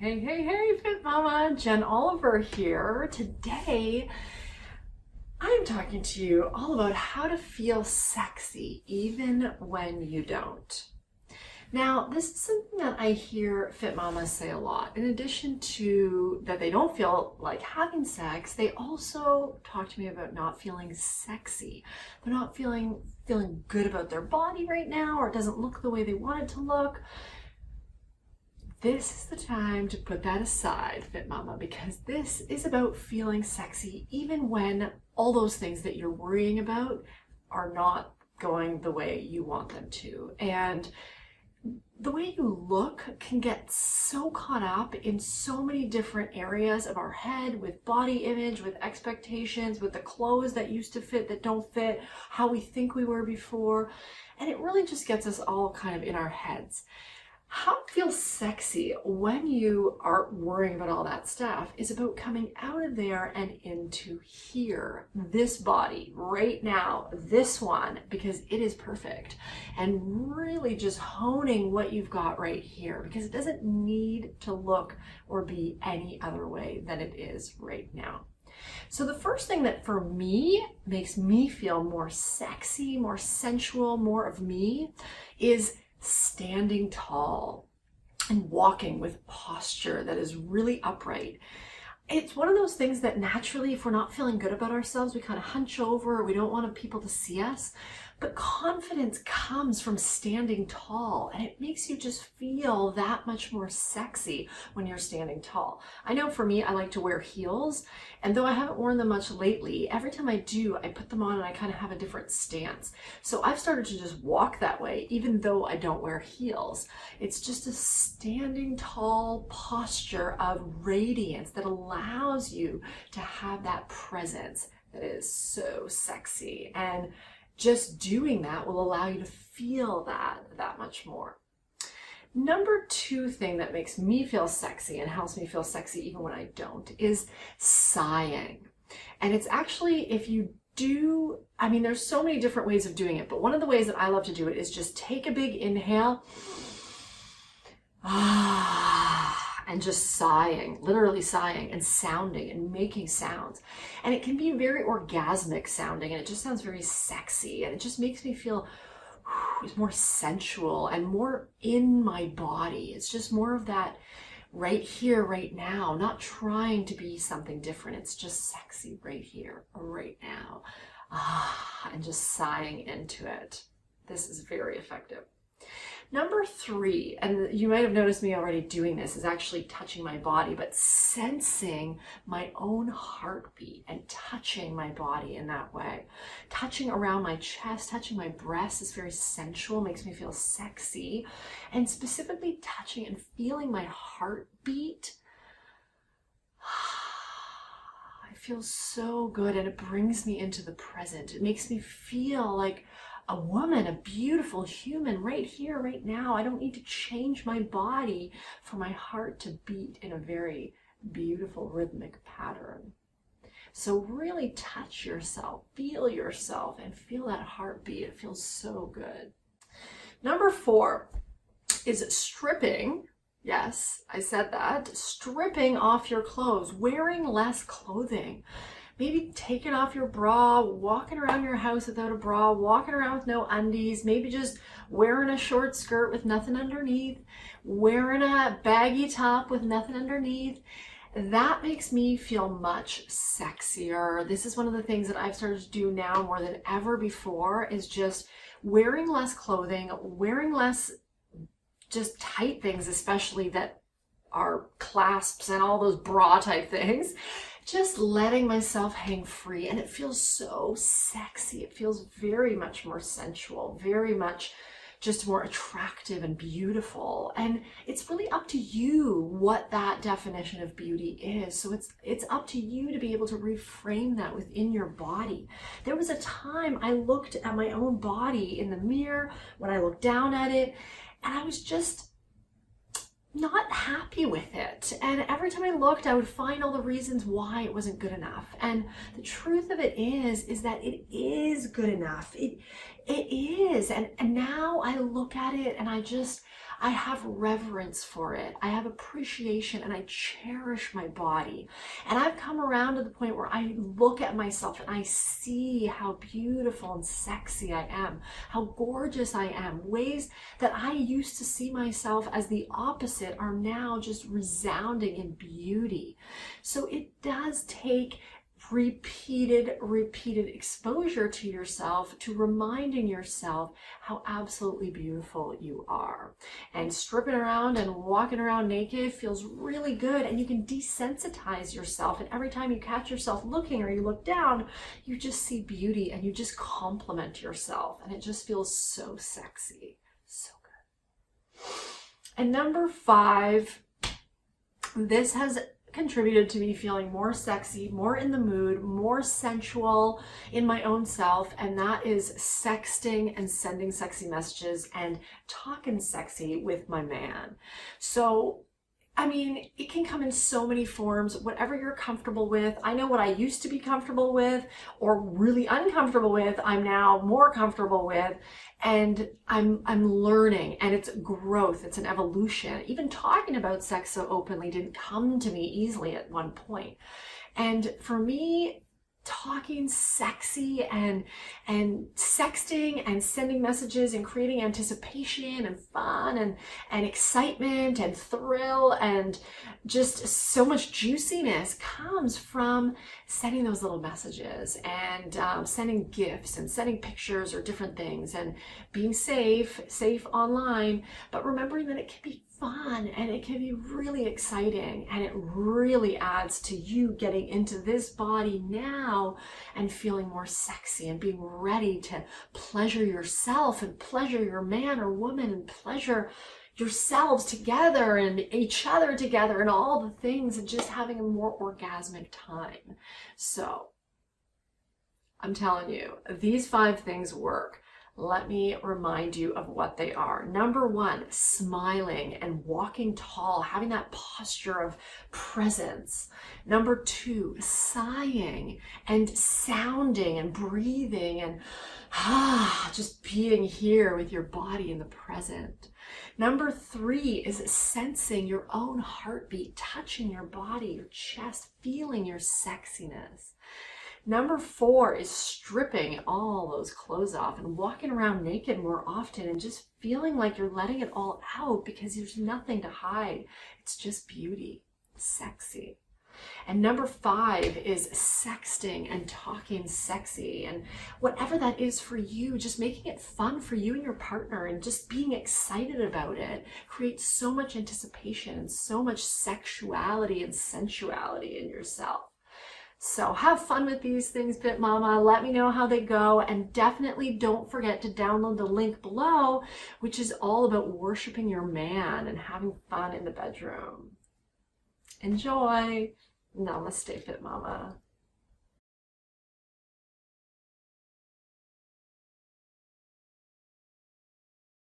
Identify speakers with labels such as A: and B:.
A: Hey, hey, hey, FitMama, Jen Oliver here. Today, I'm talking to you all about how to feel sexy even when you don't. Now, this is something that I hear FitMamas say a lot. In addition to that they don't feel like having sex, they also talk to me about not feeling sexy. They're not feeling good about their body right now, or it doesn't look the way they want it to look. This is the time to put that aside, FitMama, because this is about feeling sexy even when all those things that you're worrying about are not going the way you want them to. And the way you look can get so caught up in so many different areas of our head, with body image, with expectations, with the clothes that used to fit that don't fit, how we think we were before. And it really just gets us all kind of in our heads. How to feel sexy when you are worrying about all that stuff is about coming out of there and into here, this body right now, this one, because it is perfect, and really just honing what you've got right here, because it doesn't need to look or be any other way than it is right now. So the first thing that for me makes me feel more sexy, more sensual, more of me is standing tall and walking with posture that is really upright. It's one of those things that naturally, if we're not feeling good about ourselves, we kind of hunch over, or we don't want people to see us. But confidence comes from standing tall, and it makes you just feel that much more sexy when you're standing tall. I know for me, I like to wear heels, and though I haven't worn them much lately, every time I do, I put them on and I kind of have a different stance. So I've started to just walk that way, even though I don't wear heels. It's just a standing tall posture of radiance that allows you to have that presence that is so sexy. And just doing that will allow you to feel that much more. Number two thing that makes me feel sexy and helps me feel sexy even when I don't is sighing. And it's actually, if you do, there's so many different ways of doing it, but one of the ways that I love to do it is just take a big inhale, and just sighing, literally sighing and sounding and making sounds. And it can be very orgasmic sounding, and it just sounds very sexy, and it just makes me feel more sensual and more in my body. It's just more of that right here, right now, not trying to be something different. It's just sexy right here, right now. And just sighing into it. This is very effective. Number three, and you might have noticed me already doing this, is actually touching my body, but sensing my own heartbeat and touching my body in that way. Touching around my chest, touching my breasts is very sensual, makes me feel sexy. And specifically touching and feeling my heartbeat, it feels so good, and it brings me into the present. It makes me feel like a woman, a beautiful human right here, right now. I don't need to change my body for my heart to beat in a very beautiful rhythmic pattern. So really touch yourself, and feel that heartbeat. It feels so good. Number four is stripping. Yes, I said that. Stripping off your clothes, wearing less clothing. Maybe taking off your bra, walking around your house without a bra, walking around with no undies, maybe just wearing a short skirt with nothing underneath, wearing a baggy top with nothing underneath. That makes me feel much sexier. This is one of the things that I've started to do now more than ever before, is just wearing less clothing, wearing less just tight things, especially that are clasps and all those bra type things. Just letting myself hang free, and it feels so sexy. It feels very much more sensual, very much just more attractive and beautiful. And it's really up to you what that definition of beauty is. So it's up to you to be able to reframe that within your body. There was a time I looked at my own body in the mirror, when I looked down at it, and I was just not happy with it. And every time I looked, I would find all the reasons why it wasn't good enough. And the truth of it is that it is good enough. It is. And now I look at it and I have reverence for it. I have appreciation and I cherish my body. And I've come around to the point where I look at myself and I see how beautiful and sexy I am, how gorgeous I am. Ways that I used to see myself as the opposite are now just resounding in beauty. So it does take repeated exposure to yourself, to reminding yourself how absolutely beautiful you are. And stripping around and walking around naked feels really good, and you can desensitize yourself, and every time you catch yourself looking or you look down, you just see beauty and you just compliment yourself, and it just feels so sexy. So good. And number 5, this has contributed to me feeling more sexy, more in the mood, more sensual in my own self, and that is sexting and sending sexy messages and talking sexy with my man. So I mean, it can come in so many forms, whatever you're comfortable with. I know what I used to be comfortable with or really uncomfortable with, I'm now more comfortable with, and I'm learning, and it's growth, it's an evolution. Even talking about sex so openly didn't come to me easily at one point. And for me, talking sexy and sexting and sending messages and creating anticipation and fun and excitement and thrill and just so much juiciness comes from sending those little messages and sending gifts and sending pictures or different things and being safe online, but remembering that it can be fun and it can be really exciting, and it really adds to you getting into this body now and feeling more sexy and being ready to pleasure yourself and pleasure your man or woman and pleasure yourselves together and each other together and all the things, and just having a more orgasmic time. So I'm telling you, these 5 things work. Let me remind you of what they are. Number 1, smiling and walking tall, having that posture of presence. Number 2, sighing and sounding and breathing and just being here with your body in the present. Number 3 is sensing your own heartbeat, touching your body, your chest, feeling your sexiness. Number 4 is stripping all those clothes off and walking around naked more often and just feeling like you're letting it all out because there's nothing to hide. It's just beauty, sexy. And number 5 is sexting and talking sexy, and whatever that is for you, just making it fun for you and your partner and just being excited about it creates so much anticipation and so much sexuality and sensuality in yourself. So have fun with these things, FitMama. Let me know how they go, and definitely don't forget to download the link below, which is all about worshiping your man and having fun in the bedroom. Enjoy. Namaste, FitMama.